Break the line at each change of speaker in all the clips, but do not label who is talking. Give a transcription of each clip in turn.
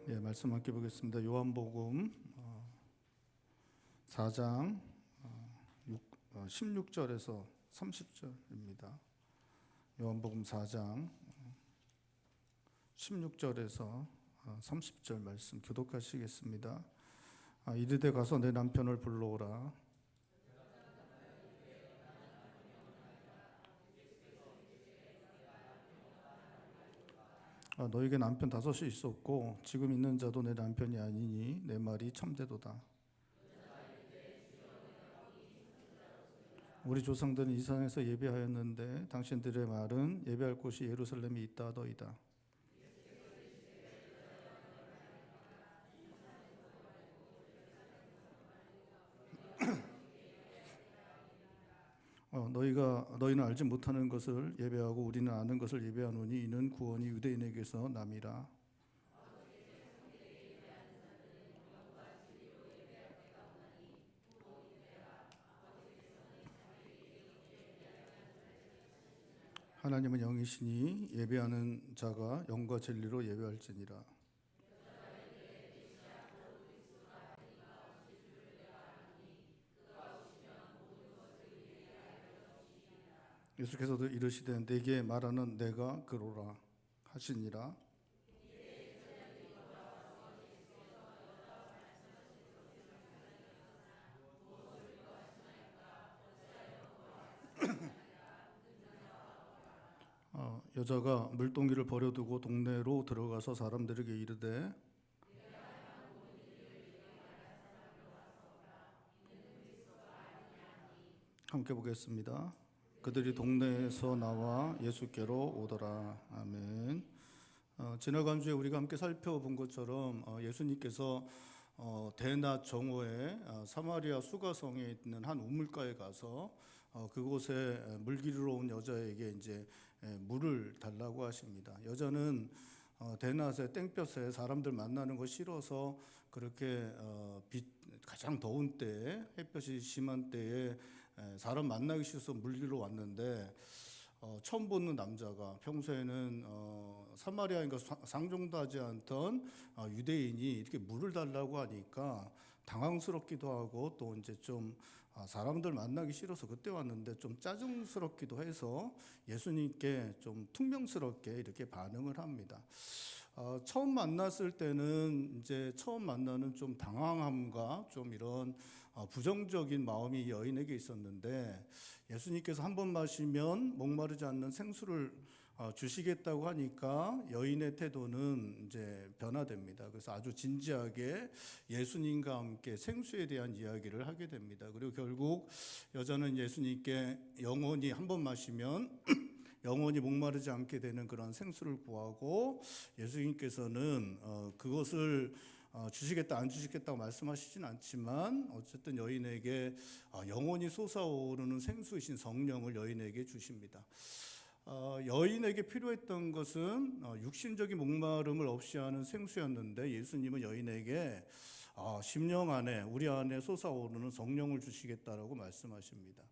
예, 말씀 함께 보겠습니다. 요한복음 4장 16절에서 30절입니다. 요한복음 4장 16절에서 30절 말씀 교독하시겠습니다. 이르되 가서 내 남편을 불러오라. 너에게 남편 5이 있었고 지금 있는 자도 내 남편이 아니니 내 말이 참되도다. 우리 조상들은 이 산에서 예배하였는데 당신들의 말은 예배할 곳이 예루살렘에 있다 하더이다. 너희는 알지 못하는 것을 예배하고 우리는 아는 것을 예배하노니 이는 구원이 유대인에게서 남이라. 하나님은 영이시니 예배하는 자가 영과 진리로 예배할지니라. 예수께서도 이르시되 내게 말하는 내가 그로라 하시니라. 여자가 물동이를 버려두고 동네로 들어가서 사람들에게 이르되 함께 보겠습니다. 그들이 동네에서 나와 예수께로 오더라. 아멘. 지나간 주에 우리가 함께 살펴본 것처럼 예수님께서 대낮 정오에 사마리아 수가성에 있는 한 우물가에 가서 그곳에 물 기르러 온 여자에게 이제 물을 달라고 하십니다. 여자는 대낮에 땡볕에 사람들 만나는 거 싫어서 그렇게 가장 더운 때에 햇볕이 심한 때에 사람 만나기 싫어서 물 기르러 왔는데 처음 보는 남자가 평소에는 사마리아인가 상종도 하지 않던 유대인이 이렇게 물을 달라고 하니까 당황스럽기도 하고 또 이제 좀 사람들 만나기 싫어서 그때 왔는데 좀 짜증스럽기도 해서 예수님께 좀 퉁명스럽게 이렇게 반응을 합니다. 처음 만났을 때는 이제 처음 만나는 좀 당황함과 좀 이런 부정적인 마음이 여인에게 있었는데 예수님께서 한 번 마시면 목마르지 않는 생수를 주시겠다고 하니까 여인의 태도는 이제 변화됩니다. 그래서 아주 진지하게 예수님과 함께 생수에 대한 이야기를 하게 됩니다. 그리고 결국 여자는 예수님께 영원히 한 번 마시면 영원히 목마르지 않게 되는 그런 생수를 구하고 예수님께서는 그것을 주시겠다 안 주시겠다고 말씀하시진 않지만 어쨌든 여인에게 영원히 솟아오르는 생수이신 성령을 여인에게 주십니다. 여인에게 필요했던 것은 육신적인 목마름을 없이 하는 생수였는데 예수님은 여인에게 심령 안에 우리 안에 솟아오르는 성령을 주시겠다라고 말씀하십니다.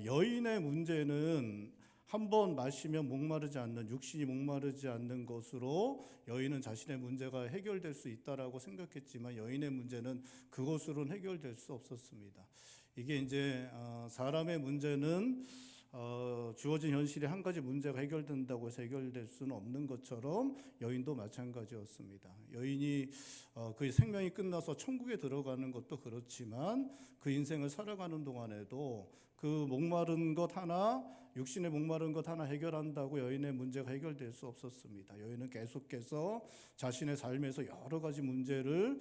여인의 문제는 한 번 마시면 목마르지 않는 육신이 목마르지 않는 것으로 여인은 자신의 문제가 해결될 수 있다라고 생각했지만 여인의 문제는 그것으로는 해결될 수 없었습니다. 이게 이제 사람의 문제는 주어진 현실에 한 가지 문제가 해결된다고 해서 해결될 수는 없는 것처럼 여인도 마찬가지였습니다. 여인이 그의 생명이 끝나서 천국에 들어가는 것도 그렇지만 그 인생을 살아가는 동안에도 그 목마른 것 하나, 육신의 목마른 것 하나 해결한다고 여인의 문제가 해결될 수 없었습니다. 여인은 계속해서 자신의 삶에서 여러 가지 문제를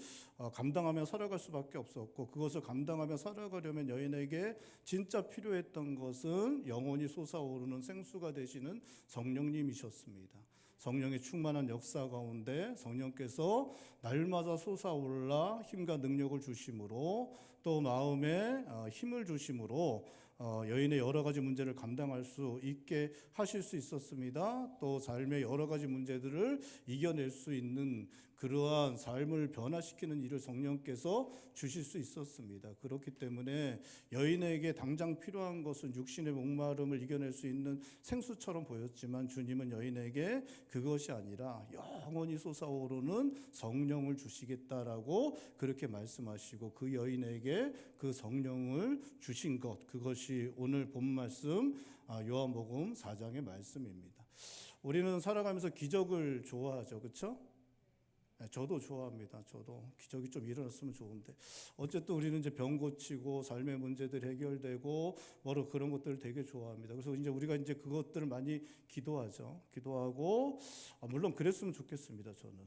감당하며 살아갈 수밖에 없었고 그것을 감당하며 살아가려면 여인에게 진짜 필요했던 것은 영원히 솟아오르는 생수가 되시는 성령님이셨습니다. 성령의 충만한 역사 가운데 성령께서 날마다 솟아올라 힘과 능력을 주심으로 또 마음에 힘을 주심으로 여인의 여러 가지 문제를 감당할 수 있게 하실 수 있었습니다. 또 삶의 여러 가지 문제들을 이겨낼 수 있는 그러한 삶을 변화시키는 일을 성령께서 주실 수 있었습니다. 그렇기 때문에 여인에게 당장 필요한 것은 육신의 목마름을 이겨낼 수 있는 생수처럼 보였지만 주님은 여인에게 그것이 아니라 영원히 솟아오르는 성령을 주시겠다라고 그렇게 말씀하시고 그 여인에게 그 성령을 주신 것, 그것이 오늘 본 말씀 요한복음 4장의 말씀입니다. 우리는 살아가면서 기적을 좋아하죠. 그렇죠? 저도 좋아합니다. 저도 기적이 좀 일어났으면 좋은데 어쨌든 우리는 이제 병 고치고 삶의 문제들 해결되고 뭐로 그런 것들을 되게 좋아합니다. 그래서 이제 우리가 이제 그것들을 많이 기도하죠. 기도하고 물론 그랬으면 좋겠습니다. 저는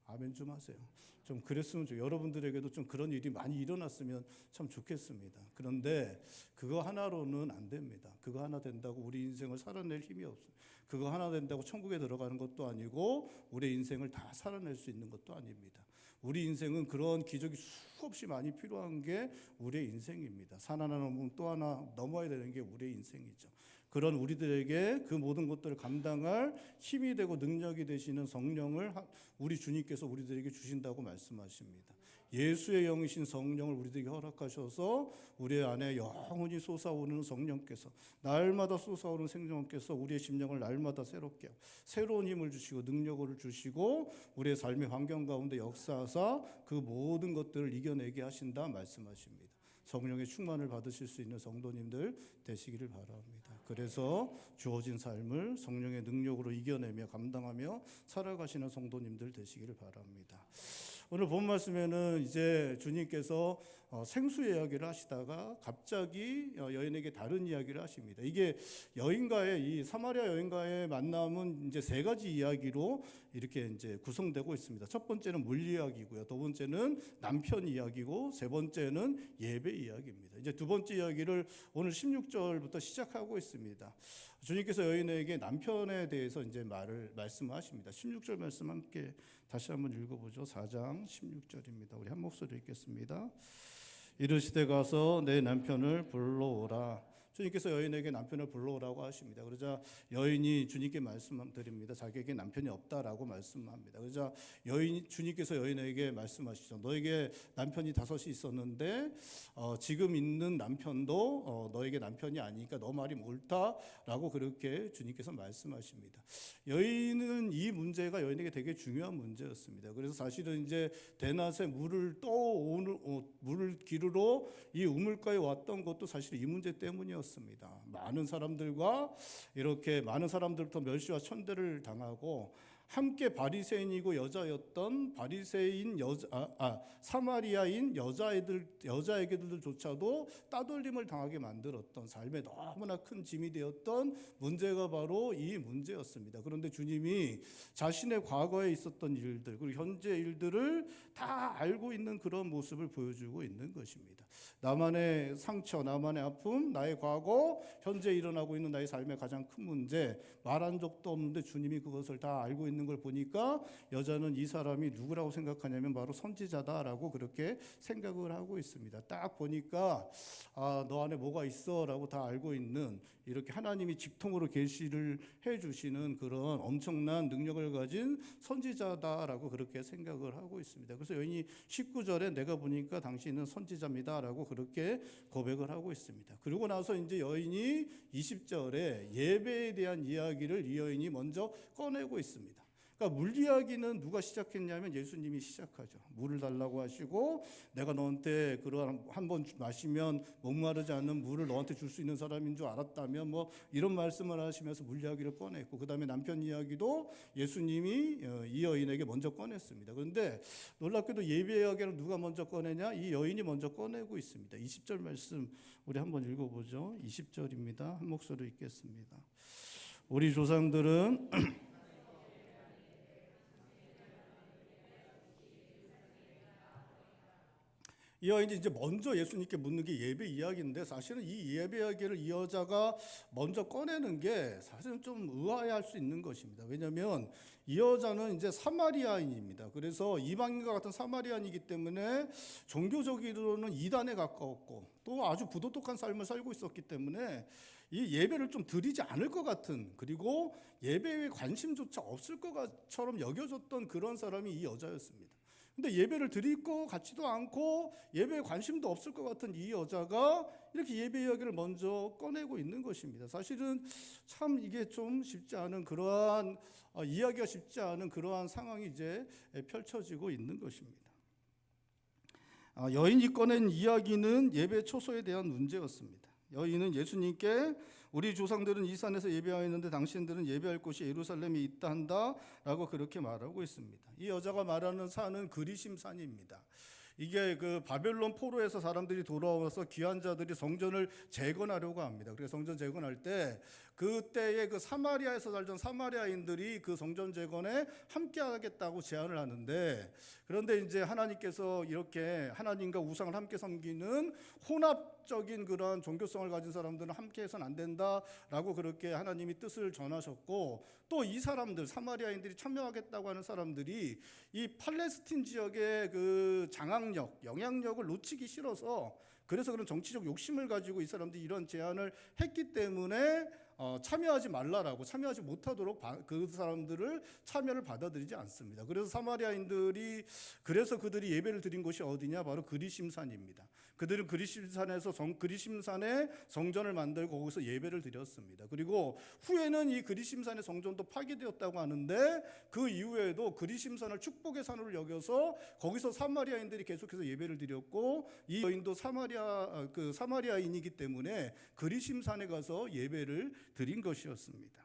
아멘 좀 하세요. 좀 그랬으면 여러분들에게도 좀 그런 일이 많이 일어났으면 참 좋겠습니다. 그런데 그거 하나로는 안 됩니다. 그거 하나 된다고 우리 인생을 살아낼 힘이 없어요. 그거 하나 된다고 천국에 들어가는 것도 아니고 우리 인생을 다 살아낼 수 있는 것도 아닙니다. 우리 인생은 그런 기적이 수없이 많이 필요한 게 우리의 인생입니다. 산 하나 넘으면 또 하나 넘어야 되는 게 우리의 인생이죠. 그런 우리들에게 그 모든 것들을 감당할 힘이 되고 능력이 되시는 성령을 우리 주님께서 우리들에게 주신다고 말씀하십니다. 예수의 영이신 성령을 우리들에게 허락하셔서 우리 안에 영원히 솟아오르는 성령께서 날마다 솟아오르는 생명께서 우리의 심령을 날마다 새롭게 하고 새로운 힘을 주시고 능력을 주시고 우리의 삶의 환경 가운데 역사하사 그 모든 것들을 이겨내게 하신다 말씀하십니다. 성령의 충만을 받으실 수 있는 성도님들 되시기를 바랍니다. 그래서 주어진 삶을 성령의 능력으로 이겨내며 감당하며 살아가시는 성도님들 되시기를 바랍니다. 오늘 본 말씀에는 이제 주님께서 생수 이야기를 하시다가 갑자기 여인에게 다른 이야기를 하십니다. 이게 여인과의 이 사마리아 여인과의 만남은 이제 세 가지 이야기로 이렇게 이제 구성되고 있습니다. 첫 번째는 물 이야기고요. 두 번째는 남편 이야기고 세 번째는 예배 이야기입니다. 이제 두 번째 이야기를 오늘 16절부터 시작하고 있습니다. 주님께서 여인에게 남편에 대해서 이제 말씀하십니다. 16절 말씀 함께 다시 한번 읽어보죠. 4장 16절입니다. 우리 한 목소리 읽겠습니다. 이르시되 가서 내 남편을 불러오라. 주님께서 여인에게 남편을 불러오라고 하십니다. 그러자 여인이 주님께 말씀드립니다. 자기에게 남편이 없다라고 말씀합니다. 그러자 주님께서 여인에게 말씀하시죠. 너에게 남편이 5이 있었는데 지금 있는 남편도 너에게 남편이 아니니까 너 말이 옳다라고 그렇게 주님께서 말씀하십니다. 여인은 이 문제가 여인에게 되게 중요한 문제였습니다. 그래서 사실은 이제 대낮에 물을 기르러 이 우물가에 왔던 것도 사실 이 문제 때문이었습니다. 많은 사람들부터 멸시와 천대를 당하고 함께 바리새인이고 여자였던 사마리아인 여자에게들조차도 따돌림을 당하게 만들었던 삶에 너무나 큰 짐이 되었던 문제가 바로 이 문제였습니다. 그런데 주님이 자신의 과거에 있었던 일들 그리고 현재 일들을 다 알고 있는 그런 모습을 보여주고 있는 것입니다. 나만의 상처, 나만의 아픔, 나의 과거, 현재 일어나고 있는 나의 삶의 가장 큰 문제, 말한 적도 없는데 주님이 그것을 다 알고 있는 걸 보니까 여자는 이 사람이 누구라고 생각하냐면 바로 선지자다라고 그렇게 생각을 하고 있습니다. 딱 보니까 너 안에 뭐가 있어라고 다 알고 있는 이렇게 하나님이 직통으로 계시를 해주시는 그런 엄청난 능력을 가진 선지자다라고 그렇게 생각을 하고 있습니다. 그래서 여인이 19절에 내가 보니까 당신은 선지자입니다라고 그렇게 고백을 하고 있습니다. 그리고 나서 이제 여인이 20절에 예배에 대한 이야기를 이 여인이 먼저 꺼내고 있습니다. 그러니까 물 이야기는 누가 시작했냐면 예수님이 시작하죠. 물을 달라고 하시고 내가 너한테 그런 한 번 마시면 목마르지 않는 물을 너한테 줄 수 있는 사람인 줄 알았다면 뭐 이런 말씀을 하시면서 물 이야기를 꺼냈고 그다음에 남편 이야기도 예수님이 이 여인에게 먼저 꺼냈습니다. 그런데 놀랍게도 예배 이야기를 누가 먼저 꺼내냐? 이 여인이 먼저 꺼내고 있습니다. 20절 말씀 우리 한번 읽어보죠. 20절입니다. 한 목소리 읽겠습니다. 우리 조상들은 이 여인이 이제 먼저 예수님께 묻는 게 예배 이야기인데, 사실은 이 예배 이야기를 이 여자가 먼저 꺼내는 게 사실은 좀 의아해할 수 있는 것입니다. 왜냐하면 이 여자는 이제 사마리아인입니다. 그래서 이방인과 같은 사마리아인이기 때문에 종교적으로는 이단에 가까웠고 또 아주 부도덕한 삶을 살고 있었기 때문에 이 예배를 좀 드리지 않을 것 같은, 그리고 예배에 관심조차 없을 것처럼 여겨졌던 그런 사람이 이 여자였습니다. 근데 예배를 드릴 것 같지도 않고 예배에 관심도 없을 것 같은 이 여자가 이렇게 예배 이야기를 먼저 꺼내고 있는 것입니다. 사실은 참 이게 좀 쉽지 않은 그러한 이야기가 쉽지 않은 그러한 상황이 이제 펼쳐지고 있는 것입니다. 여인이 꺼낸 이야기는 예배 초소에 대한 문제였습니다. 여인은 예수님께 우리 조상들은 이 산에서 예배하였는데 당신들은 예배할 곳이 예루살렘에 있다 한다라고 그렇게 말하고 있습니다. 이 여자가 말하는 산은 그리심 산입니다. 이게 그 바벨론 포로에서 사람들이 돌아와서 귀한 자들이 성전을 재건하려고 합니다. 그래서 성전 재건할 때 그때의 그 사마리아에서 살던 사마리아인들이 그 성전 재건에 함께 하겠다고 제안을 하는데, 그런데 이제 하나님께서 이렇게 하나님과 우상을 함께 섬기는 혼합적인 그런 종교성을 가진 사람들은 함께 해서는 안 된다라고 그렇게 하나님이 뜻을 전하셨고, 또 이 사람들 사마리아인들이 참여하겠다고 하는 사람들이 이 팔레스틴 지역의 그 장악력, 영향력을 놓치기 싫어서, 그래서 그런 정치적 욕심을 가지고 이 사람들이 이런 제안을 했기 때문에 참여하지 말라라고, 참여하지 못하도록 그 사람들을 참여를 받아들이지 않습니다. 그래서 사마리아인들이, 그래서 그들이 예배를 드린 곳이 어디냐, 바로 그리심산입니다. 그들은 그리심산에서 그리심산에 성전을 만들고 거기서 예배를 드렸습니다. 그리고 후에는 이 그리심산의 성전도 파괴되었다고 하는데, 그 이후에도 그리심산을 축복의 산으로 여겨서 거기서 사마리아인들이 계속해서 예배를 드렸고, 이 여인도 사마리아인이기 때문에 그리심산에 가서 예배를 드린 것이었습니다.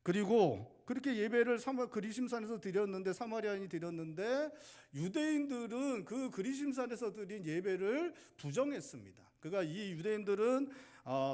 그리고 그렇게 예배를 그리심산에서 드렸는데, 사마리아인이 드렸는데, 유대인들은 그 그리심산에서 드린 예배를 부정했습니다. 그러니까 이 유대인들은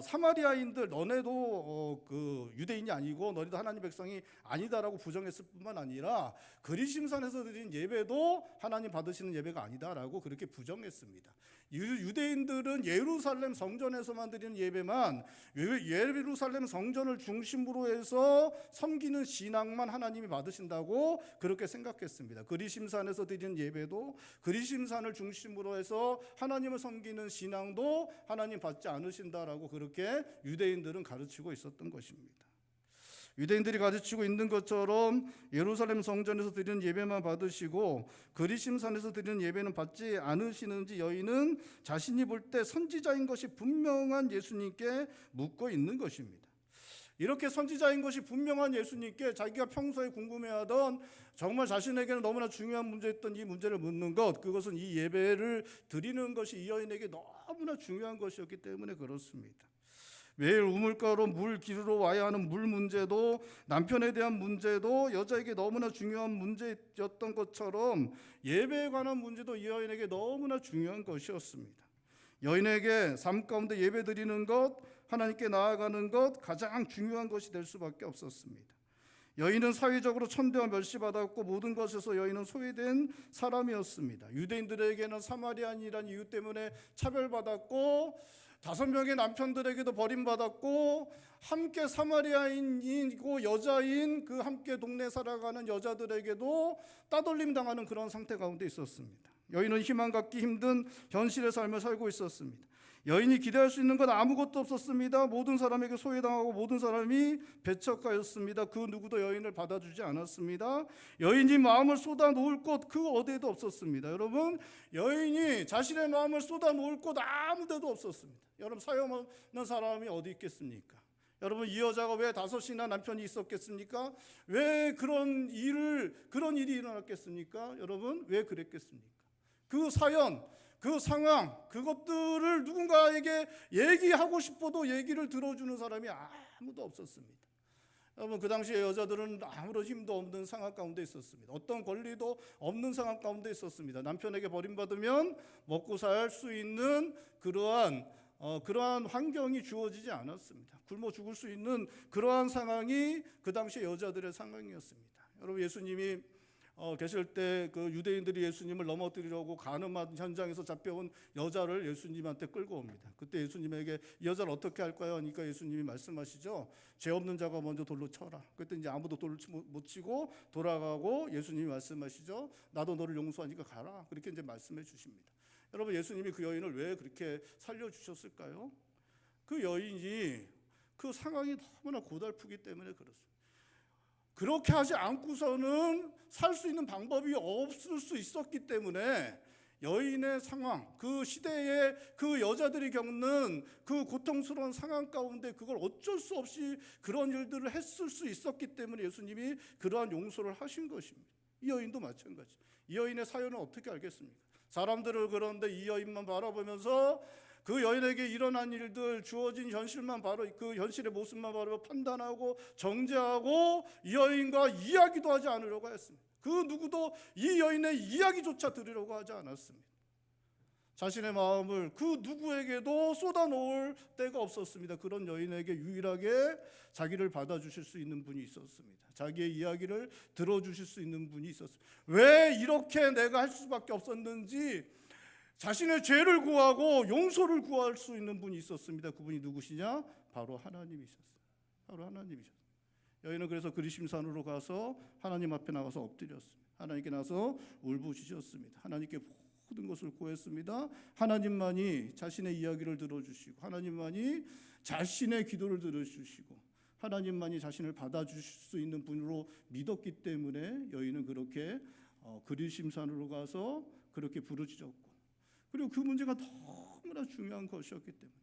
사마리아인들, 너네도 그 유대인이 아니고 너희도 하나님 백성이 아니다라고 부정했을 뿐만 아니라 그리심산에서 드린 예배도 하나님 받으시는 예배가 아니다라고 그렇게 부정했습니다. 유대인들은 예루살렘 성전에서만 드리는 예배만, 예루살렘 성전을 중심으로 해서 섬기는 신앙만 하나님이 받으신다고 그렇게 생각했습니다. 그리심산에서 드리는 예배도, 그리심산을 중심으로 해서 하나님을 섬기는 신앙도 하나님 받지 않으신다라고 그렇게 유대인들은 가르치고 있었던 것입니다. 유대인들이 가르치고 있는 것처럼 예루살렘 성전에서 드리는 예배만 받으시고 그리심산에서 드리는 예배는 받지 않으시는지 여인은 자신이 볼 때 선지자인 것이 분명한 예수님께 묻고 있는 것입니다. 이렇게 선지자인 것이 분명한 예수님께 자기가 평소에 궁금해하던, 정말 자신에게는 너무나 중요한 문제였던 이 문제를 묻는 것, 그것은 이 예배를 드리는 것이 이 여인에게 너무나 중요한 것이었기 때문에 그렇습니다. 매일 우물가로 물 기르러 와야 하는 물 문제도, 남편에 대한 문제도 여자에게 너무나 중요한 문제였던 것처럼 예배에 관한 문제도 이 여인에게 너무나 중요한 것이었습니다. 여인에게 삶 가운데 예배 드리는 것, 하나님께 나아가는 것, 가장 중요한 것이 될 수밖에 없었습니다. 여인은 사회적으로 천대와 멸시받았고 모든 것에서 여인은 소외된 사람이었습니다. 유대인들에게는 사마리아인이라는 이유 때문에 차별받았고, 5명의 남편들에게도 버림받았고, 함께 사마리아인이고 여자인 그 함께 동네 살아가는 여자들에게도 따돌림 당하는 그런 상태 가운데 있었습니다. 여인은 희망 갖기 힘든 현실의 삶을 살고 있었습니다. 여인이 기대할 수 있는 건 아무것도 없었습니다. 모든 사람에게 소외당하고 모든 사람이 배척하였습니다. 그 누구도 여인을 받아주지 않았습니다. 여인이 마음을 쏟아놓을 곳 그 어디에도 없었습니다. 여러분, 여인이 자신의 마음을 쏟아놓을 곳 아무 데도 없었습니다. 여러분, 사연 없는 사람이 어디 있겠습니까? 여러분, 이 여자가 왜 5이나 남편이 있었겠습니까? 왜 그런 일이 일어났겠습니까? 여러분, 왜 그랬겠습니까? 그 사연, 그 상황, 그것들을 누군가에게 얘기하고 싶어도 얘기를 들어주는 사람이 아무도 없었습니다. 여러분, 그 당시에 여자들은 아무런 힘도 없는 상황 가운데 있었습니다. 어떤 권리도 없는 상황 가운데 있었습니다. 남편에게 버림받으면 먹고 살 수 있는 그러한 환경이 주어지지 않았습니다. 굶어 죽을 수 있는 그러한 상황이 그 당시에 여자들의 상황이었습니다. 여러분, 예수님이 계실 때 그 유대인들이 예수님을 넘어뜨리려고 간음한 현장에서 잡혀온 여자를 예수님한테 끌고 옵니다. 그때 예수님에게 이 여자를 어떻게 할까요? 하니까 예수님이 말씀하시죠. 죄 없는 자가 먼저 돌로 쳐라. 그때 이제 아무도 돌을 못 치고 돌아가고 예수님이 말씀하시죠. 나도 너를 용서하니까 가라. 그렇게 이제 말씀해 주십니다. 여러분, 예수님이 그 여인을 왜 그렇게 살려주셨을까요? 그 여인이 그 상황이 너무나 고달프기 때문에 그렇습니다. 그렇게 하지 않고서는 살 수 있는 방법이 없을 수 있었기 때문에 여인의 상황, 그 시대에 그 여자들이 겪는 그 고통스러운 상황 가운데 그걸 어쩔 수 없이 그런 일들을 했을 수 있었기 때문에 예수님이 그러한 용서를 하신 것입니다. 이 여인도 마찬가지. 이 여인의 사연은 어떻게 알겠습니까? 사람들을 그런데 이 여인만 바라보면서 그 여인에게 일어난 일들, 주어진 현실만 바로 그 현실의 모습만 바로 판단하고 정죄하고 이 여인과 이야기도 하지 않으려고 했습니다. 그 누구도 이 여인의 이야기조차 들으려고 하지 않았습니다. 자신의 마음을 그 누구에게도 쏟아놓을 때가 없었습니다. 그런 여인에게 유일하게 자기를 받아주실 수 있는 분이 있었습니다. 자기의 이야기를 들어주실 수 있는 분이 있었습니다. 왜 이렇게 내가 할 수밖에 없었는지 자신의 죄를 구하고 용서를 구할 수 있는 분이 있었습니다. 그분이 누구시냐? 바로 하나님이셨어요. 바로 하나님이셨어요. 여인은 그래서 그리심산으로 가서 하나님 앞에 나가서 엎드렸습니다. 하나님께 나서 울부짖었습니다. 하나님께 모든 것을 구했습니다. 하나님만이 자신의 이야기를 들어주시고 하나님만이 자신의 기도를 들어주시고 하나님만이 자신을 받아주실 수 있는 분으로 믿었기 때문에 여인은 그렇게 그리심산으로 가서 그렇게 부르짖었고, 그리고 그 문제가 너무나 중요한 것이었기 때문에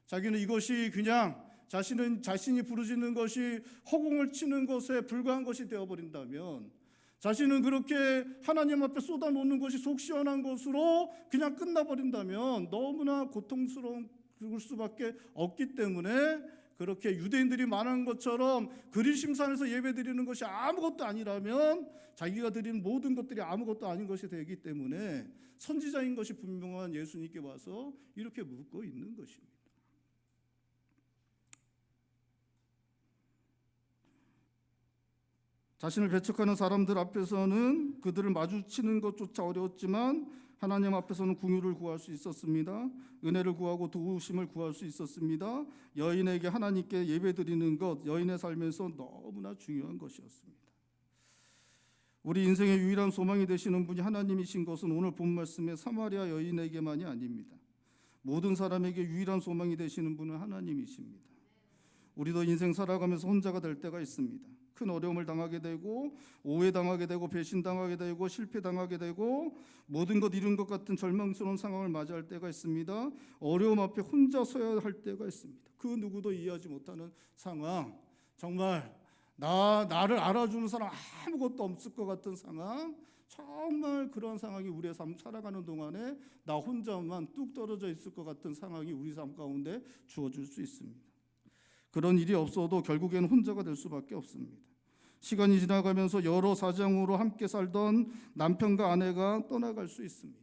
자기는 이것이 그냥 자신이 부르짖는 것이 허공을 치는 것에 불과한 것이 되어버린다면, 자신은 그렇게 하나님 앞에 쏟아놓는 것이 속 시원한 것으로 그냥 끝나버린다면 너무나 고통스러울 수밖에 없기 때문에, 그렇게 유대인들이 말하는 것처럼 그리심산에서 예배드리는 것이 아무것도 아니라면 자기가 드리는 모든 것들이 아무것도 아닌 것이 되기 때문에 선지자인 것이 분명한 예수님께 와서 이렇게 묻고 있는 것입니다. 자신을 배척하는 사람들 앞에서는 그들을 마주치는 것조차 어려웠지만 하나님 앞에서는 긍휼을 구할 수 있었습니다. 은혜를 구하고 도우심을 구할 수 있었습니다. 여인에게 하나님께 예배드리는 것, 여인의 삶에서 너무나 중요한 것이었습니다. 우리 인생의 유일한 소망이 되시는 분이 하나님이신 것은 오늘 본 말씀의 사마리아 여인에게만이 아닙니다. 모든 사람에게 유일한 소망이 되시는 분은 하나님이십니다. 우리도 인생 살아가면서 혼자가 될 때가 있습니다. 큰 어려움을 당하게 되고 오해당하게 되고 배신당하게 되고 실패당하게 되고 모든 것 잃은 것 같은 절망스러운 상황을 맞이할 때가 있습니다. 어려움 앞에 혼자 서야 할 때가 있습니다. 그 누구도 이해하지 못하는 상황, 정말 나를 알아주는 사람 아무것도 없을 것 같은 상황, 정말 그런 상황이 우리의 삶 살아가는 동안에 나 혼자만 뚝 떨어져 있을 것 같은 상황이 우리 삶 가운데 주어질 수 있습니다. 그런 일이 없어도 결국에는 혼자가 될 수밖에 없습니다. 시간이 지나가면서 여러 사정으로 함께 살던 남편과 아내가 떠나갈 수 있습니다.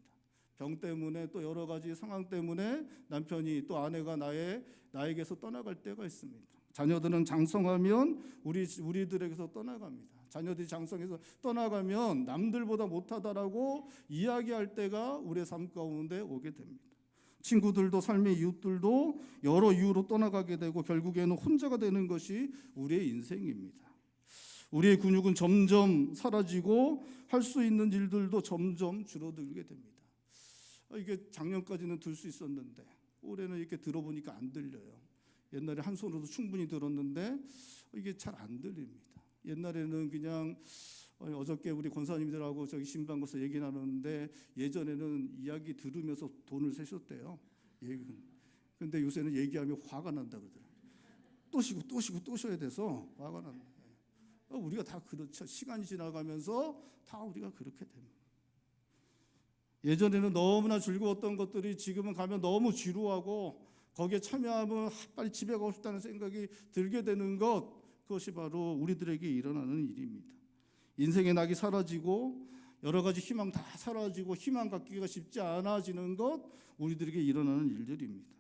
병 때문에 또 여러 가지 상황 때문에 남편이 또 아내가 나에게서 떠나갈 때가 있습니다. 자녀들은 장성하면 우리들에게서 떠나갑니다. 자녀들이 장성해서 떠나가면 남들보다 못하다라고 이야기할 때가 우리의 삶 가운데 오게 됩니다. 친구들도 삶의 이웃들도 여러 이유로 떠나가게 되고 결국에는 혼자가 되는 것이 우리의 인생입니다. 우리의 근육은 점점 사라지고 할 수 있는 일들도 점점 줄어들게 됩니다. 이게 작년까지는 들 수 있었는데 올해는 이렇게 들어보니까 안 들려요. 옛날에 한 손으로도 충분히 들었는데 이게 잘 안 들립니다. 옛날에는 그냥 어저께 우리 권사님들하고 저기 신방에서 얘기 나누는데 예전에는 이야기 들으면서 돈을 세셨대요. 근데 요새는 얘기하면 화가 난다 그러더라고요. 또 쉬고 또 쉬고 또 쉬어야 돼서 화가 난다. 우리가 다 그렇죠. 시간이 지나가면서 다 우리가 그렇게 됩니다. 예전에는 너무나 즐거웠던 것들이 지금은 가면 너무 지루하고 거기에 참여하면 빨리 집에 가고 싶다는 생각이 들게 되는 것, 그것이 바로 우리들에게 일어나는 일입니다. 인생의 낙이 사라지고 여러 가지 희망 다 사라지고 희망 갖기가 쉽지 않아지는 것, 우리들에게 일어나는 일들입니다.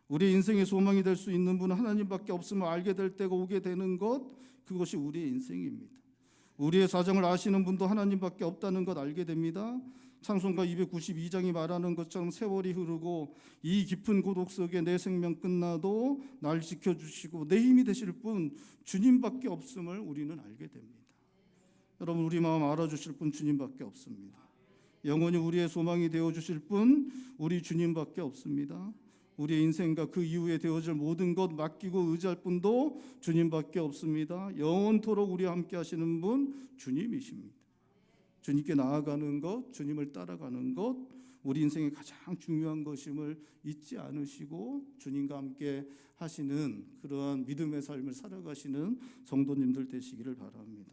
우리 인생의 소망이 될 수 있는 분은 하나님밖에 없음을 알게 될 때가 오게 되는 것, 그것이 우리의 인생입니다. 우리의 사정을 아시는 분도 하나님밖에 없다는 것 알게 됩니다. 찬송가 292장이 말하는 것처럼 세월이 흐르고 이 깊은 고독 속에 내 생명 끝나도 날 지켜주시고 내 힘이 되실 분 주님밖에 없음을 우리는 알게 됩니다. 여러분, 우리 마음 알아주실 분 주님밖에 없습니다. 영원히 우리의 소망이 되어주실 분 우리 주님밖에 없습니다. 우리의 인생과 그 이후에 되어질 모든 것 맡기고 의지할 분도 주님밖에 없습니다. 영원토록 우리와 함께 하시는 분 주님이십니다. 주님께 나아가는 것, 주님을 따라가는 것, 우리 인생의 가장 중요한 것임을 잊지 않으시고 주님과 함께 하시는 그러한 믿음의 삶을 살아가시는 성도님들 되시기를 바랍니다.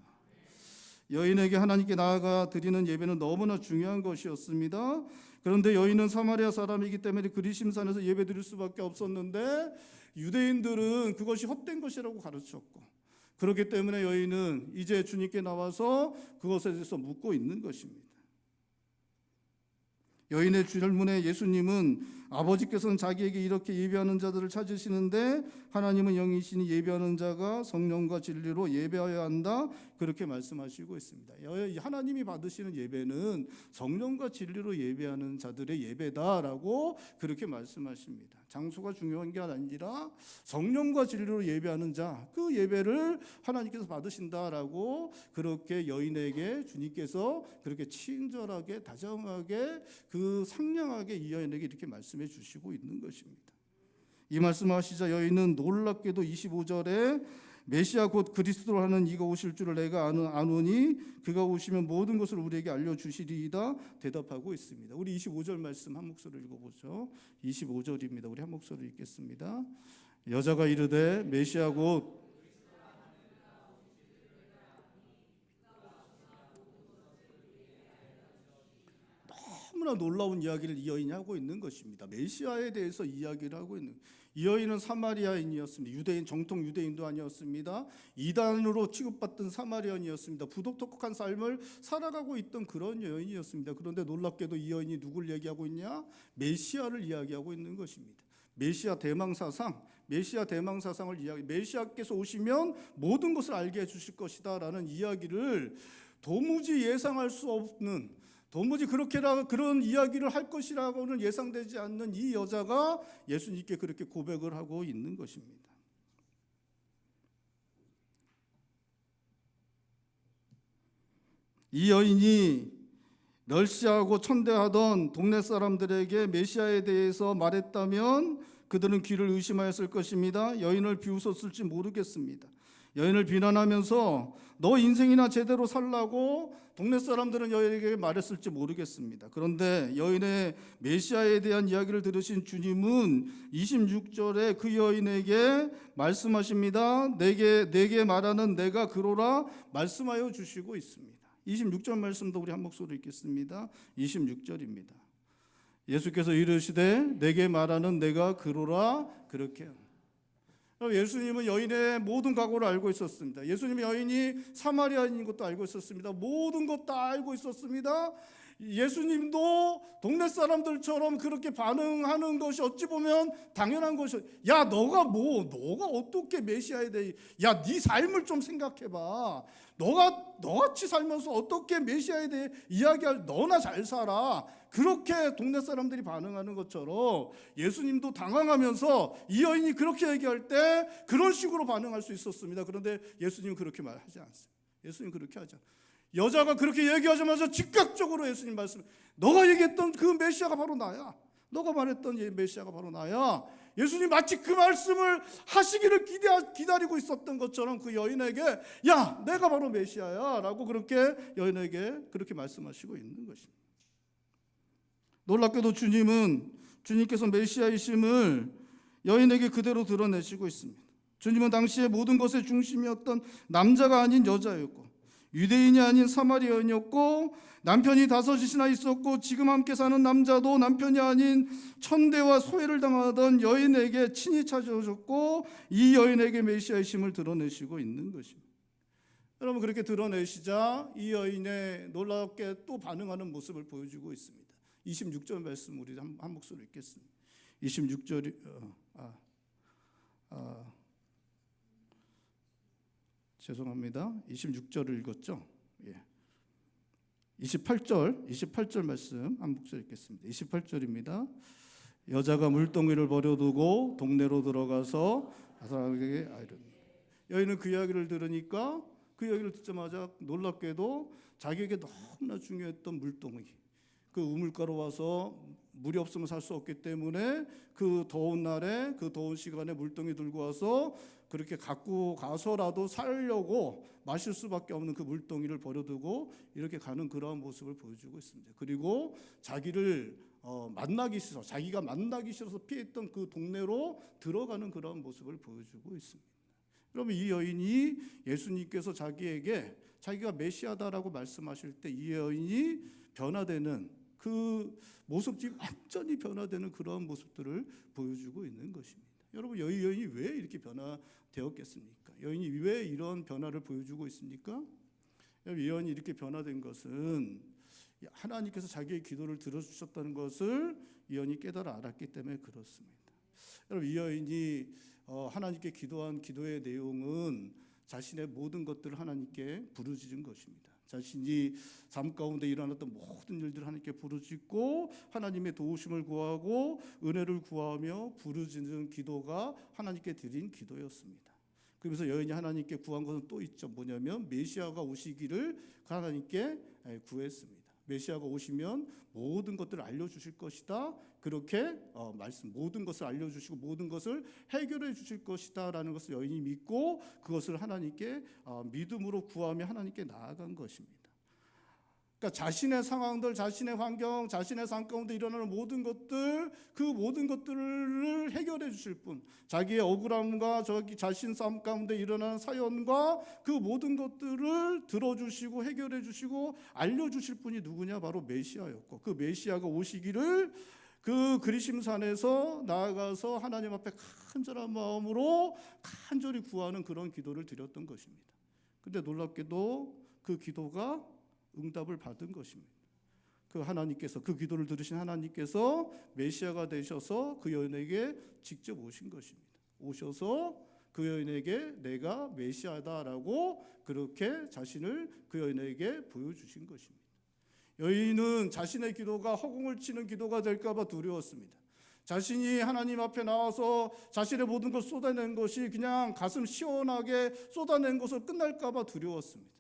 여인에게 하나님께 나아가 드리는 예배는 너무나 중요한 것이었습니다. 그런데 여인은 사마리아 사람이기 때문에 그리심산에서 예배 드릴 수밖에 없었는데 유대인들은 그것이 헛된 것이라고 가르쳤고, 그렇기 때문에 여인은 이제 주님께 나와서 그것에 대해서 묻고 있는 것입니다. 여인의 질문에 예수님은 아버지께서는 자기에게 이렇게 예배하는 자들을 찾으시는데 하나님은 영이시니 예배하는 자가 성령과 진리로 예배하여야 한다, 그렇게 말씀하시고 있습니다. 하나님이 받으시는 예배는 성령과 진리로 예배하는 자들의 예배다라고 그렇게 말씀하십니다. 장소가 중요한 게 아니라 성령과 진리로 예배하는 자, 그 예배를 하나님께서 받으신다라고 그렇게 여인에게 주님께서 그렇게 친절하게 다정하게 그 상냥하게 이 여인에게 이렇게 말씀해 주시고 있는 것입니다. 이 말씀하시자 여인은 놀랍게도 25절에 메시아 곧 그리스도라는 이가 오실 줄을 내가 아노니 그가 오시면 모든 것을 우리에게 알려주시리이다 대답하고 있습니다. 우리 25절 말씀 한 목소리로 읽어보죠. 25절입니다. 우리 한 목소리로 읽겠습니다. 여자가 이르되 메시아 곧 너무나 놀라운 이야기를 이 여인이 하고 있는 것입니다. 메시아에 대해서 이야기를 하고 있는, 이 여인은 사마리아인이었습니다. 유대인, 정통 유대인도 아니었습니다. 이단으로 취급받던 사마리아인이었습니다. 부도덕한 삶을 살아가고 있던 그런 여인이었습니다. 그런데 놀랍게도 이 여인이 누굴 얘기하고 있냐? 메시아를 이야기하고 있는 것입니다. 메시아 대망사상, 메시아 대망사상을 이야기, 메시아께서 오시면 모든 것을 알게 해주실 것이다라는 이야기를 도무지 예상할 수 없는, 도무지 그런 이야기를 할 것이라고는 예상되지 않는 이 여자가 예수님께 그렇게 고백을 하고 있는 것입니다. 이 여인이 멸시하고 천대하던 동네 사람들에게 메시아에 대해서 말했다면 그들은 귀를 의심하였을 것입니다. 여인을 비웃었을지 모르겠습니다. 여인을 비난하면서 너 인생이나 제대로 살라고 동네 사람들은 여인에게 말했을지 모르겠습니다. 그런데 여인의 메시아에 대한 이야기를 들으신 주님은 26절에 그 여인에게 말씀하십니다. 내게 말하는 내가 그로라 말씀하여 주시고 있습니다. 26절 말씀도 우리 한 목소리로 읽겠습니다. 26절입니다. 예수께서 이르시되 내게 말하는 내가 그로라, 그렇게. 예수님은 여인의 모든 각오를 알고 있었습니다. 예수님이 여인이 사마리아인인 것도 알고 있었습니다. 모든 것 다 알고 있었습니다. 예수님도 동네 사람들처럼 그렇게 반응하는 것이 어찌 보면 당연한 것이, 야 너가 어떻게 메시아에 대해, 야 네 삶을 좀 생각해봐. 너같이 살면서 어떻게 메시아에 대해 이야기할, 너나 잘 살아. 그렇게 동네 사람들이 반응하는 것처럼 예수님도 당황하면서 이 여인이 그렇게 얘기할 때 그런 식으로 반응할 수 있었습니다. 그런데 예수님은 그렇게 말하지 않습니다. 예수님 그렇게 하지 않습니다. 여자가 그렇게 얘기하자마자 즉각적으로 예수님 말씀, 너가 얘기했던 그 메시아가 바로 나야. 너가 말했던 메시아가 바로 나야. 예수님 마치 그 말씀을 하시기를 기다리고 있었던 것처럼 그 여인에게 야 내가 바로 메시아야 라고 그렇게 여인에게 그렇게 말씀하시고 있는 것입니다. 놀랍게도 주님께서 메시아이심을 여인에게 그대로 드러내시고 있습니다. 주님은 당시의 모든 것의 중심이었던 남자가 아닌 여자였고 유대인이 아닌 사마리아인이었고 남편이 5이나 있었고 지금 함께 사는 남자도 남편이 아닌 천대와 소외를 당하던 여인에게 친히 찾아오셨고 이 여인에게 메시아이심을 드러내시고 있는 것입니다. 여러분 그렇게 드러내시자 이 여인의 놀랍게 또 반응하는 모습을 보여주고 있습니다. 26절 말씀 우리 한 목소리 읽겠습니다. 26절이 죄송합니다. 26절을 읽었죠. 28절 말씀 한 목소리 읽겠습니다. 28절입니다. 여자가 물동이를 버려두고 동네로 들어가서 사람에게 아이를. 여인은 그 이야기를 들으니까 그 이야기를 듣자마자 놀랍게도 자기에게 너무나 중요했던 물동이, 그 우물가로 와서 물이 없으면 살 수 없기 때문에 그 더운 날에, 그 더운 시간에 물동이 들고 와서 그렇게 갖고 가서라도 살려고 마실 수밖에 없는 그 물동이를 버려두고 이렇게 가는 그러한 모습을 보여주고 있습니다. 그리고 자기를 자기가 만나기 싫어서 피했던 그 동네로 들어가는 그러한 모습을 보여주고 있습니다. 여러분, 이 여인이 예수님께서 자기에게 자기가 메시아다라고 말씀하실 때 이 여인이 변화되는 그 모습이 완전히 변화되는 그러한 모습들을 보여주고 있는 것입니다. 여러분, 이 여인이 왜 이렇게 변화되었겠습니까? 여인이 왜 이런 변화를 보여주고 있습니까? 이 여인이 이렇게 변화된 것은 하나님께서 자기의 기도를 들어주셨다는 것을 이 여인이 깨달아 알았기 때문에 그렇습니다. 여러분, 이 여인이 하나님께 기도한 기도의 내용은 자신의 모든 것들을 하나님께 부르짖은 것입니다. 자신이 삶 가운데 일어났던 모든 일들을 하나님께 부르짖고 하나님의 도우심을 구하고 은혜를 구하며 부르짖는 기도가 하나님께 드린 기도였습니다. 그래서 여인이 하나님께 구한 것은 또 있죠. 뭐냐면 메시아가 오시기를 하나님께 구했습니다. 메시아가 오시면 모든 것들을 알려주실 것이다. 그렇게 모든 것을 알려주시고 모든 것을 해결해 주실 것이다라는 것을 여인이 믿고 그것을 하나님께 믿음으로 구하며 하나님께 나아간 것입니다. 그러니까 자신의 상황들, 자신의 환경, 자신의 삶 가운데 일어나는 모든 것들, 그 모든 것들을 해결해 주실 분, 자기의 억울함과 자신 삶 가운데 일어나는 사연과 그 모든 것들을 들어주시고 해결해 주시고 알려주실 분이 누구냐? 바로 메시아였고, 그 메시아가 오시기를 그 그리심산에서 나아가서 하나님 앞에 간절한 마음으로 간절히 구하는 그런 기도를 드렸던 것입니다. 그런데 놀랍게도 그 기도가 응답을 받은 것입니다. 그 하나님께서, 그 기도를 들으신 하나님께서 메시아가 되셔서 그 여인에게 직접 오신 것입니다. 오셔서 그 여인에게 내가 메시아다라고 그렇게 자신을 그 여인에게 보여주신 것입니다. 여인은 자신의 기도가 허공을 치는 기도가 될까 봐 두려웠습니다. 자신이 하나님 앞에 나와서 자신의 모든 걸 쏟아낸 것이 그냥 가슴 시원하게 쏟아낸 것으로 끝날까 봐 두려웠습니다.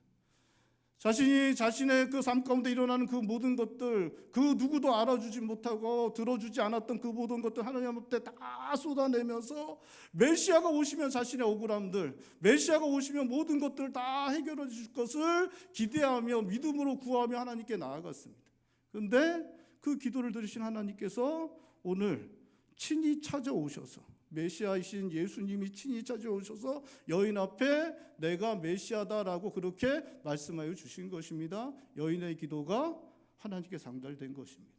자신이 자신의 그 삶 가운데 일어나는 그 모든 것들, 그 누구도 알아주지 못하고 들어주지 않았던 그 모든 것들 하나님 앞에 다 쏟아내면서 메시아가 오시면 자신의 억울함들, 메시아가 오시면 모든 것들을 다 해결해 주실 것을 기대하며 믿음으로 구하며 하나님께 나아갔습니다. 그런데 그 기도를 들으신 하나님께서 오늘 친히 찾아오셔서, 메시아이신 예수님이 친히 찾아오셔서 여인 앞에 내가 메시아다라고 그렇게 말씀하여 주신 것입니다. 여인의 기도가 하나님께 상달된 것입니다.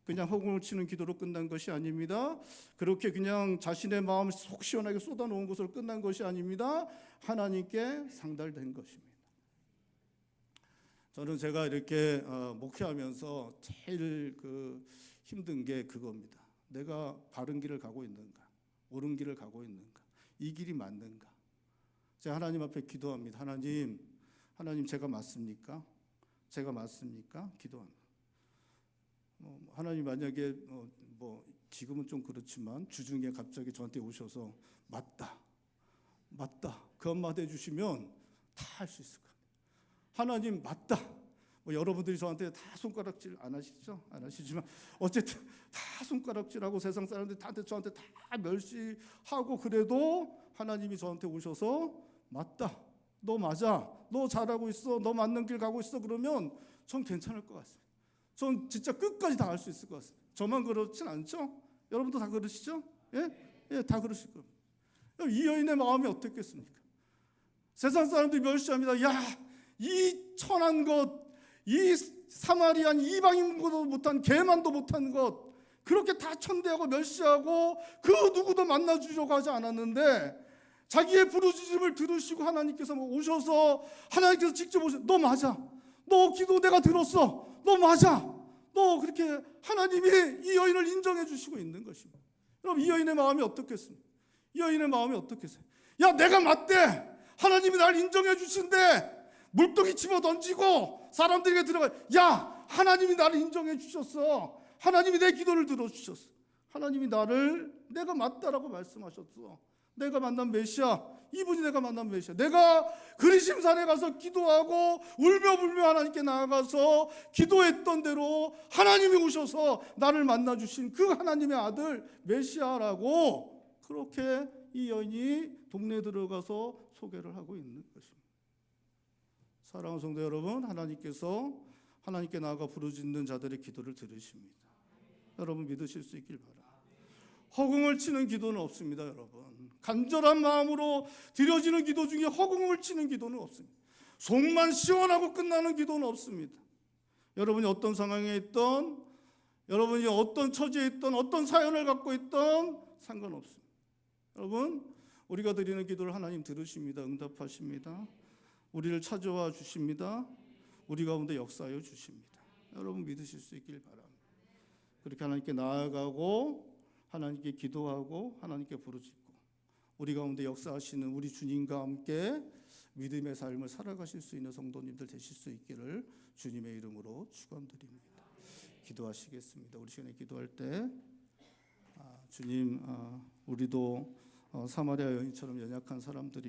그냥 허공을 치는 기도로 끝난 것이 아닙니다. 그렇게 그냥 자신의 마음을 속 시원하게 쏟아놓은 것으로 끝난 것이 아닙니다. 하나님께 상달된 것입니다. 저는 제가 이렇게 목회하면서 제일 힘든 게 그겁니다. 내가 바른 길을 가고 있는가? 옳은 길을 가고 있는가? 이 길이 맞는가? 제가 하나님 앞에 기도합니다. 하나님 제가 맞습니까? 제가 맞습니까? 기도합니다. 하나님 만약에 지금은 좀 그렇지만 주중에 갑자기 저한테 오셔서 맞다 그 한마디 해주시면 다 할 수 있을 거예요. 하나님 맞다. 여러분들이 저한테 다 손가락질 안 하시죠? 안 하시지만 어쨌든 다 손가락질하고 세상 사람들이 저한테 다 멸시하고 그래도 하나님이 저한테 오셔서 맞다, 너 맞아, 너 잘하고 있어, 너 맞는 길 가고 있어 그러면 전 괜찮을 것 같습니다. 전 진짜 끝까지 다 할 수 있을 것 같습니다. 저만 그렇진 않죠? 여러분도 다 그러시죠? 예, 다 그러실 겁니다. 이 여인의 마음이 어떻겠습니까? 세상 사람들이 멸시합니다. 야, 이 천한 것, 이 사마리안 이방인도 못한 개만도 못한 것 그렇게 다 천대하고 멸시하고 그 누구도 만나주려고 하지 않았는데 자기의 부르짖음을 들으시고 하나님께서 오셔서 하나님께서 직접 오셔서 너 맞아, 너 기도 내가 들었어, 너 맞아, 너 그렇게 하나님이 이 여인을 인정해 주시고 있는 것입니다. 여러분, 이 여인의 마음이 어떻겠습니까? 이 여인의 마음이 어떻겠어요? 야, 내가 맞대, 하나님이 날 인정해 주신대, 물동이 집어 던지고 사람들에게 들어가, 야, 하나님이 나를 인정해 주셨어. 하나님이 내 기도를 들어주셨어. 하나님이 나를, 내가 맞다라고 말씀하셨어. 내가 만난 메시아, 이분이 내가 만난 메시아. 내가 그리심산에 가서 기도하고 울며 불며 하나님께 나아가서 기도했던 대로 하나님이 오셔서 나를 만나주신 그 하나님의 아들 메시아라고, 그렇게 이 여인이 동네에 들어가서 소개를 하고 있는 것입니다. 사랑하는 성도 여러분, 하나님께서 하나님께 나아가 부르짖는 자들의 기도를 들으십니다. 여러분 믿으실 수 있길 바랍니다. 허공을 치는 기도는 없습니다. 여러분, 간절한 마음으로 드려지는 기도 중에 허공을 치는 기도는 없습니다. 속만 시원하고 끝나는 기도는 없습니다. 여러분이 어떤 상황에 있던, 여러분이 어떤 처지에 있던, 어떤 사연을 갖고 있던 상관없습니다. 여러분, 우리가 드리는 기도를 하나님 들으십니다. 응답하십니다. 우리를 찾아와 주십니다. 우리 가운데 역사하여 주십니다. 여러분 믿으실 수 있길 바랍니다. 그렇게 하나님께 나아가고 하나님께 기도하고 하나님께 부르짖고 우리 가운데 역사하시는 우리 주님과 함께 믿음의 삶을 살아가실 수 있는 성도님들 되실 수 있기를 주님의 이름으로 축원드립니다. 기도하시겠습니다. 우리 시간에 기도할 때 주님, 우리도 사마리아 여인처럼 연약한 사람들이